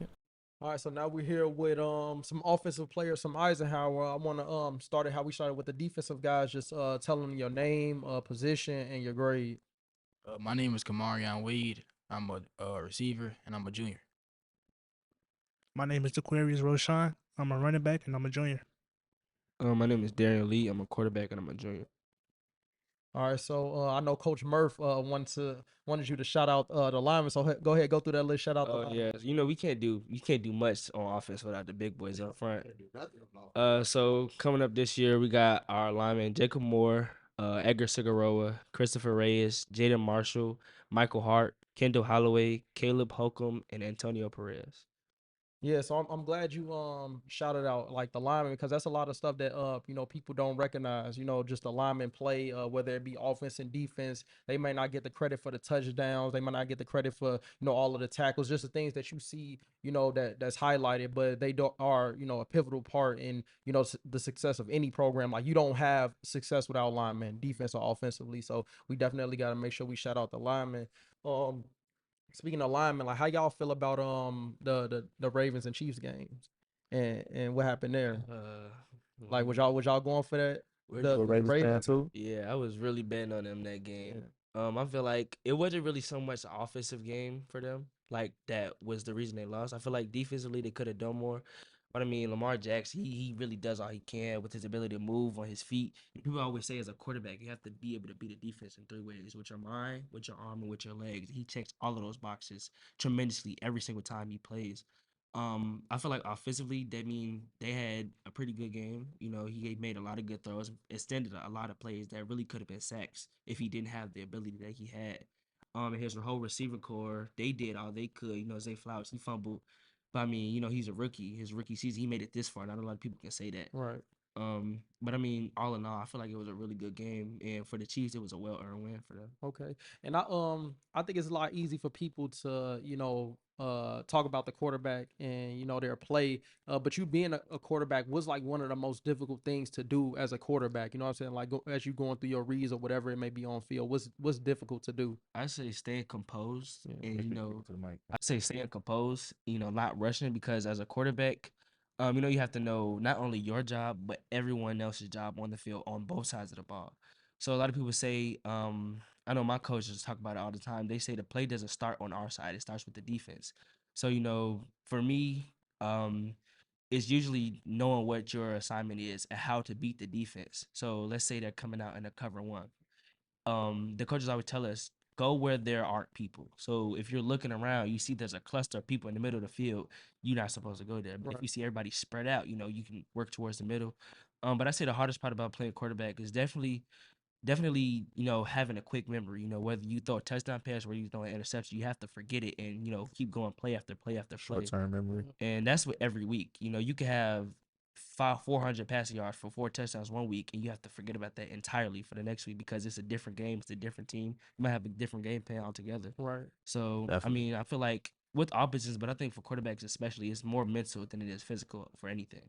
All right, so now we're here with some offensive players from Eisenhower. I want to start it how we started with the defensive guys. Just tell them your name, position, and your grade. My name is Kamarion Wade. I'm a receiver, and I'm a junior. My name is Aquarius Roshan. I'm a running back, and I'm a junior. My name is Darian Lee. I'm a quarterback, and I'm a junior. All right, so I know Coach Murph wanted you to shout out the linemen. So go ahead, go through that list. Shout out. Oh yeah, we can't do much on offense without the big boys up front. So coming up this year, we got our linemen Jacob Moore, Edgar Cigaroa, Christopher Reyes, Jaden Marshall, Michael Hart, Kendall Holloway, Caleb Holcomb, and Antonio Perez. Yeah, so I'm glad you shouted out like the linemen, because that's a lot of stuff that people don't recognize. Just the linemen play, whether it be offense and defense. They may not get the credit for the touchdowns. They might not get the credit for all of the tackles. Just the things that you see, that's highlighted, but they are a pivotal part in the success of any program. Like, you don't have success without linemen, defense or offensively. So we definitely got to make sure we shout out the linemen. Speaking of linemen, like, how y'all feel about the Ravens and Chiefs games, and what happened there? Like, was y'all going for that? The Ravens fan too? Yeah, I was really betting on them that game. I feel like it wasn't really so much an offensive game for them. Like, that was the reason they lost. I feel like defensively they could have done more. But I mean, Lamar Jackson, he really does all he can with his ability to move on his feet. People always say, as a quarterback, you have to be able to beat a defense in 3 ways: with your mind, with your arm, and with your legs. He checks all of those boxes tremendously every single time he plays. I feel like offensively, they had a pretty good game. He made a lot of good throws, extended a lot of plays that really could have been sacks if he didn't have the ability that he had. And his whole receiver core, they did all they could. Zay Flowers, he fumbled. But I mean, he's a rookie. His rookie season, he made it this far. Not a lot of people can say that. Right. But I mean, all in all, I feel like it was a really good game, and for the Chiefs, it was a well-earned win for them. Okay. And I think it's a lot easy for people to talk about the quarterback and their play. But you being a quarterback was like one of the most difficult things to do as a quarterback. You know what I'm saying? Like as you going through your reads or whatever it may be on field, what's difficult to do? I say staying composed, Yeah. and To the mic. I say staying composed. Not rushing, because as a quarterback, you have to know not only your job but everyone else's job on the field on both sides of the ball. So a lot of people say, I know my coaches talk about it all the time. They say the play doesn't start on our side; it starts with the defense. So for me, it's usually knowing what your assignment is and how to beat the defense. So let's say they're coming out in a cover one. The coaches always tell us, go where there aren't people. So if you're looking around, you see there's a cluster of people in the middle of the field, you're not supposed to go there. But if you see everybody spread out, you can work towards the middle. But I say the hardest part about playing quarterback is definitely, having a quick memory. Whether you throw a touchdown pass or you throw an interception, you have to forget it and keep going play after play after play. Short-term memory. And that's what every week. You can have 400 passing yards for 4 touchdowns one week, and you have to forget about that entirely for the next week because it's a different game, it's a different team. You might have a different game plan altogether. Right. So Definitely. I feel like with opposites, but I think for quarterbacks especially, it's more mental than it is physical for anything.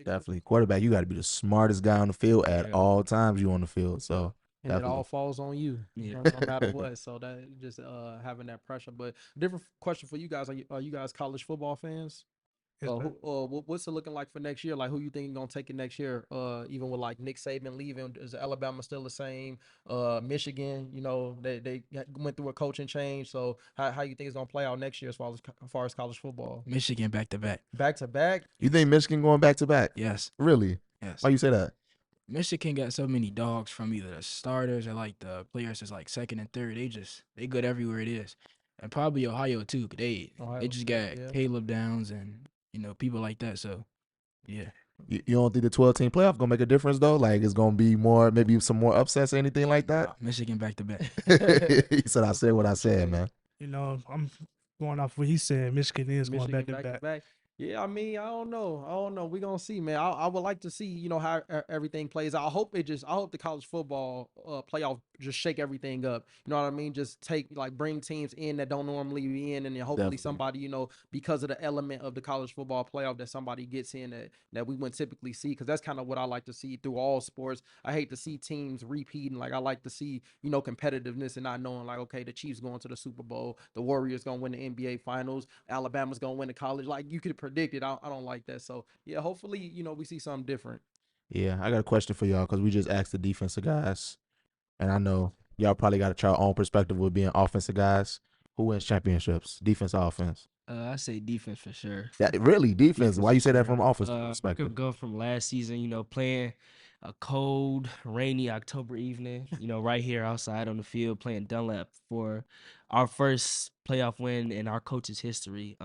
Definitely. Quarterback, you got to be the smartest guy on the field at all times you on the field. So And definitely. it all falls on you, Yeah. no matter what. So that just having that pressure. But different question for you guys: Are you guys college football fans? Yes, sir. What's it looking like for next year? Like, who you think gonna take it next year? Even with like Nick Saban leaving, is Alabama still the same? Michigan, they went through a coaching change. So how you think it's gonna play out next year as far as college football? Michigan back to back. Back to back. You think Michigan going back to back? Yes. Really? Yes. Why you say that? Michigan got so many dogs from either the starters or like the players that's like second and third. They good everywhere it is. And probably Ohio too. They just got yeah. Caleb Downs and people like that. So yeah. You don't think the 12-team playoff gonna make a difference though? Like it's gonna be more, maybe some more upsets or anything like that? Michigan back to back. He said I said what I said, man. I'm going off what he said. Michigan is going Michigan back to back. Yeah, I mean, I don't know. We're gonna see, man. I would like to see, how everything plays out. I hope the college football playoff just shake everything up. You know what I mean? Just bring teams in that don't normally be in, and then hopefully Definitely. somebody, because of the element of the college football playoff, that somebody gets in that we wouldn't typically see, because that's kind of what I like to see through all sports. I hate to see teams repeating. Like I like to see, competitiveness and not knowing like, okay, the Chiefs going to the Super Bowl, the Warriors gonna win the NBA Finals, Alabama's gonna win the college. Like you could predict it. I don't like that. So yeah, hopefully, we see something different. Yeah, I got a question for y'all because we just asked the defensive guys, and I know y'all probably got your own perspective with being offensive guys. Who wins championships? Defense or offense? I say defense for sure. Really? Defense? Why you say that from an offensive I perspective? could go from last season, playing a cold, rainy October evening, right here outside on the field playing Dunlap for our first playoff win in our coach's history.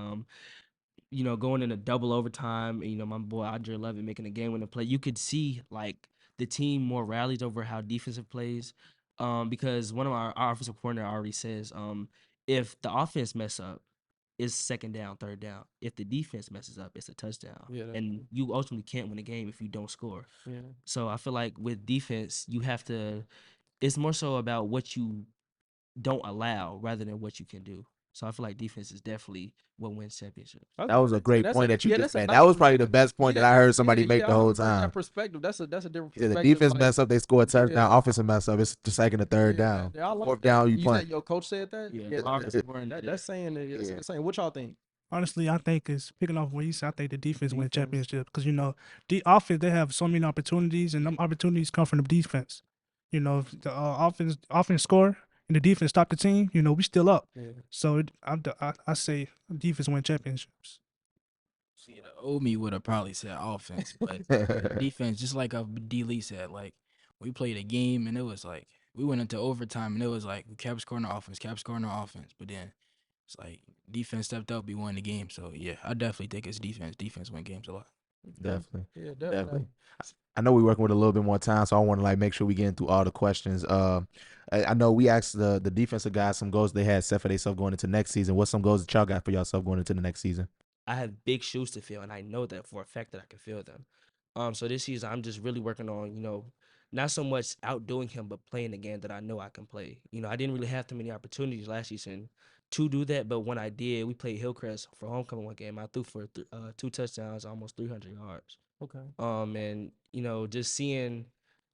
Going in a double overtime, and, my boy Andre Lovett making a game-winning play. You could see like the team more rallied over how defensive plays, because one of our offensive coordinator already says, if the offense mess up, it's second down, third down. If the defense messes up, it's a touchdown. Yeah, and you ultimately can't win a game if you don't score. Yeah. So I feel like with defense, you have to. It's more so about what you don't allow rather than what you can do. So I feel like defense is definitely what wins championships. That was a great That's point that you yeah, just that's a made. nice That was probably perspective. the best point that Yeah, I heard somebody make yeah, the I whole heard that time. perspective. That's a different Yeah, perspective. the defense like, mess up, they score a touchdown. Yeah. Offensive mess up, it's the second or third down. Yeah, I like Fourth that. down, you said punt. your coach said that? Yeah, That's saying it. Yeah. That's saying what y'all think? Honestly, I think it's picking off what you said. I think the defense win championship because the offense they have so many opportunities, and them opportunities come from the defense. If the offense score and the defense stop the team, we still up. Yeah. So I say defense win championships. See, the old me would have probably said offense, but defense, just like D. Lee said, like we played a game and it was like we went into overtime and it was like we kept scoring the offense, but then it's like defense stepped up, we won the game. So yeah, I definitely think it's defense. Defense win games a lot. Definitely. Yeah, definitely. I know we're working with a little bit more time, so I want to make sure we get through all the questions. I know we asked the defensive guys some goals they had set for themselves going into next season. What's some goals that y'all got for yourself going into the next season? I have big shoes to fill, and I know that for a fact that I can fill them. So this season, I'm just really working on, not so much outdoing him, but playing the game that I know I can play. I didn't really have too many opportunities last season to do that, but when I did, we played Hillcrest for homecoming one game. I threw for 2 touchdowns, almost 300 yards. Okay. And just seeing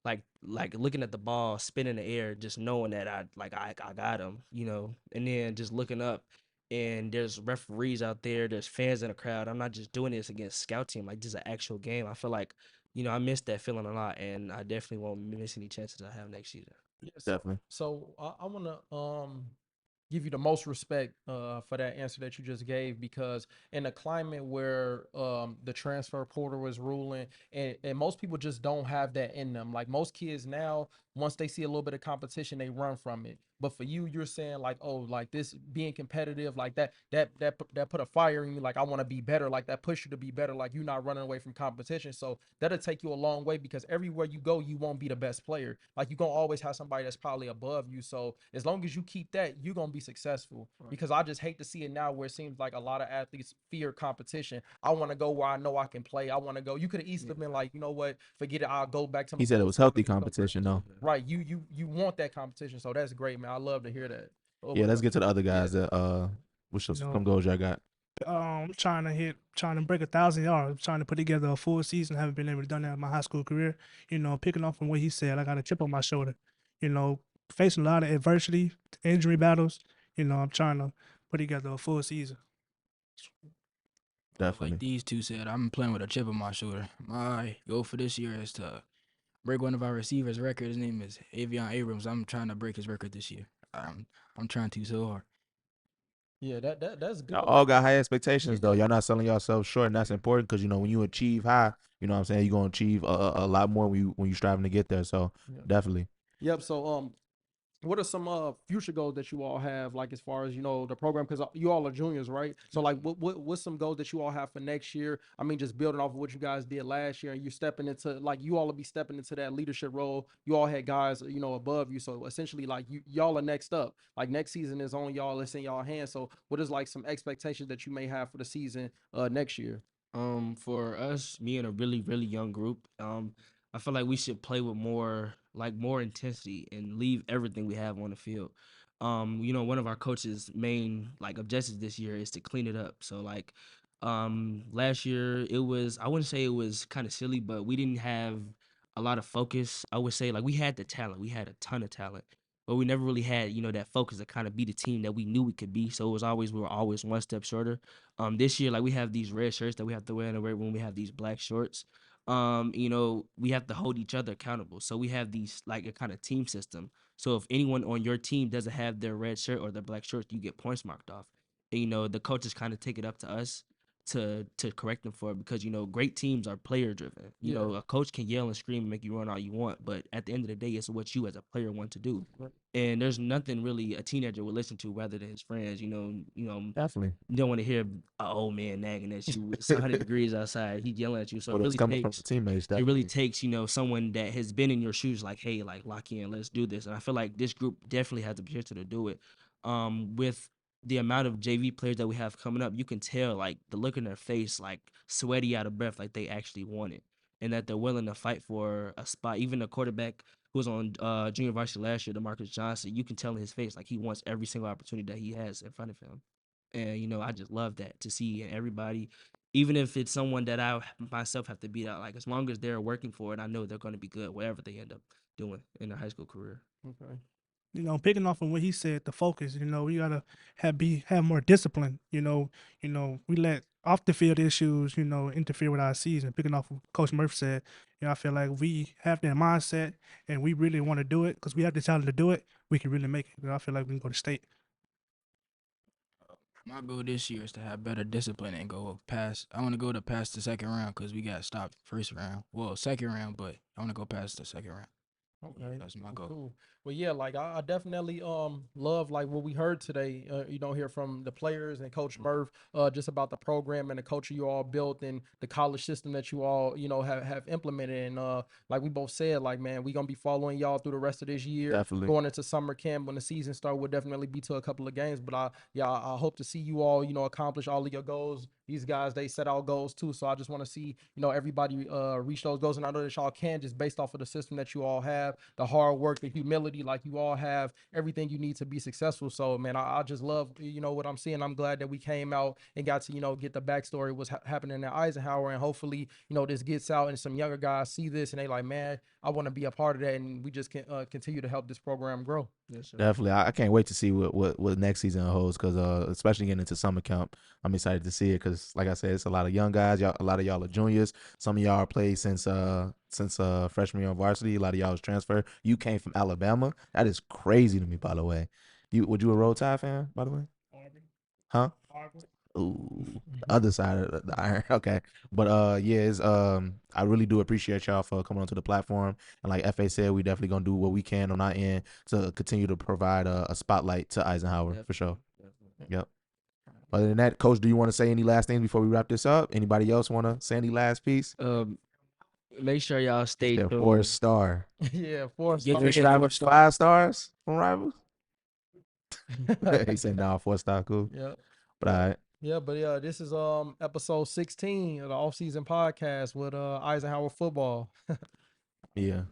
like looking at the ball spin in the air, just knowing that I got him, and then just looking up and there's referees out there, there's fans in the crowd. I'm not just doing this against scout team, like this is an actual game. I feel like, I miss that feeling a lot, and I definitely won't miss any chances I have next season. Yeah, Definitely. So I want to give you the most respect for that answer that you just gave, because in a climate where the transfer portal is ruling, and most people just don't have that in them. Like most kids now, once they see a little bit of competition, they run from it. But for you, you're saying like, oh, like this being competitive, like that put a fire in you. Like I want to be better. Like that push you to be better. Like you're not running away from competition. So that'll take you a long way, because everywhere you go, you won't be the best player. Like you're gonna always have somebody that's probably above you. So as long as you keep that, you're gonna be successful. Right. Because I just hate to see it now where it seems like a lot of athletes fear competition. I want to go where I know I can play. I want to go. You could have easily been like, you know what, forget it. I'll go back to. He said it was healthy competition, though. Right. You want that competition, so that's great, man. I love to hear that. Yeah, let's get to the other guys that which some goals y'all got. I'm trying to break 1,000 yards. I'm trying to put together a full season. Haven't been able to do that in my high school career. Picking up from what he said, I got a chip on my shoulder. Facing a lot of adversity, injury battles. I'm trying to put together a full season. Definitely. Like these two said, I'm playing with a chip on my shoulder. My goal for this year is to break one of our receivers' record. His name is Avion Abrams. I'm trying to break his record this year. I'm trying to so hard. Yeah, that's good. Y'all all got high expectations, though. Y'all not selling yourselves short, and that's important because, when you achieve high, what I'm saying, you're going to achieve a lot more when you're striving to get there. So, definitely. Yep. So, what are some future goals that you all have, like as far as the program, because you all are juniors, right? So like what's some goals that you all have for next year? I mean, just building off of what you guys did last year, and you stepping into, like, you all will be stepping into that leadership role. You all had guys above you, so essentially like y'all are next up. Like next season is on y'all, it's in y'all hands. So what is like some expectations that you may have for the season next year? For us, me and a really, really young group, I feel like we should play with more intensity and leave everything we have on the field. One of our coach's main objectives this year is to clean it up. So last year I wouldn't say it was kind of silly, but we didn't have a lot of focus. I would say we had the talent, we had a ton of talent, but we never really had that focus to kind of be the team that we knew we could be. So we were always one step shorter. This year we have these red shirts that we have to wear when we have these black shorts. We have to hold each other accountable. So we have these a kind of team system. So if anyone on your team doesn't have their red shirt or their black shirt, you get points marked off. And, the coaches kind of take it up to us to correct them for it, because great teams are player driven. A coach can yell and scream and make you run all you want, but at the end of the day, it's what you as a player want to do. Right. And there's nothing really a teenager would listen to rather than his friends. Definitely. You don't want to hear an old man nagging at you. It's 100 degrees outside. He's yelling at you. So it's coming from the teammates. Definitely. It really takes someone that has been in your shoes, like, hey, lock in, let's do this. And I feel like this group definitely has the potential to do it. With the amount of JV players that we have coming up, you can tell the look in their face, sweaty, out of breath, like they actually want it, and that they're willing to fight for a spot. Even the quarterback who was on junior varsity last year, DeMarcus Johnson, you can tell in his face he wants every single opportunity that he has in front of him. And I just love that to see in everybody, even if it's someone that I myself have to beat out. As long as they're working for it, I know they're going to be good, whatever they end up doing in their high school career. Okay. Picking off on what he said, the focus, we gotta have more discipline. We let off the field issues, interfere with our season. Picking off what Coach Murph said, I feel like we have that mindset and we really want to do it because we have the talent to do it. We can really make it. I feel like we can go to state. My goal this year is to have better discipline and go past. I want to go past the second round because we got stopped first round. Well, second round, but I want to go past the second round. Okay, that's my goal. Cool. Well, yeah, I definitely love what we heard today. Hear from the players and Coach Murph just about the program and the culture you all built and the college system that you all have implemented. And like we both said, man, we gonna be following y'all through the rest of this year. Definitely going into summer camp when the season starts. We'll definitely be to a couple of games. But I hope to see you all accomplish all of your goals these guys, they set out goals too. So I just want to see, everybody reach those goals. And I know that y'all can, just based off of the system that you all have, the hard work, the humility, like you all have everything you need to be successful. So, man, I just love, what I'm seeing. I'm glad that we came out and got to, get the backstory what's happening at Eisenhower. And hopefully, this gets out and some younger guys see this and they like, man, I want to be a part of that. And we just can continue to help this program grow. Yes, sir. Definitely. I can't wait to see what next season holds because especially getting into summer camp, I'm excited to see it because, like I said, it's a lot of young guys. A lot of y'all are juniors. Some of y'all are played since freshman year on varsity. A lot of y'all was transferred. You came from Alabama. That is crazy to me, by the way. Would you a Roll Tide fan, by the way? Auburn. Huh? Auburn. Ooh, the other side of the iron. Okay. But it's I really do appreciate y'all for coming onto the platform. And like FA said, we definitely gonna do what we can on our end to continue to provide a spotlight to Eisenhower for sure. Definitely. Yep. Other than that, Coach, do you want to say any last things before we wrap this up? Anybody else want to say any last piece? Make sure y'all stay tuned. 4-star. Yeah, 4 Get stars. your 5 stars from Rivals? He said, no, 4-star, cool. Yeah. But all right. Yeah, but this is episode 16 of the OFFSZN Podcast with Eisenhower football. Yeah.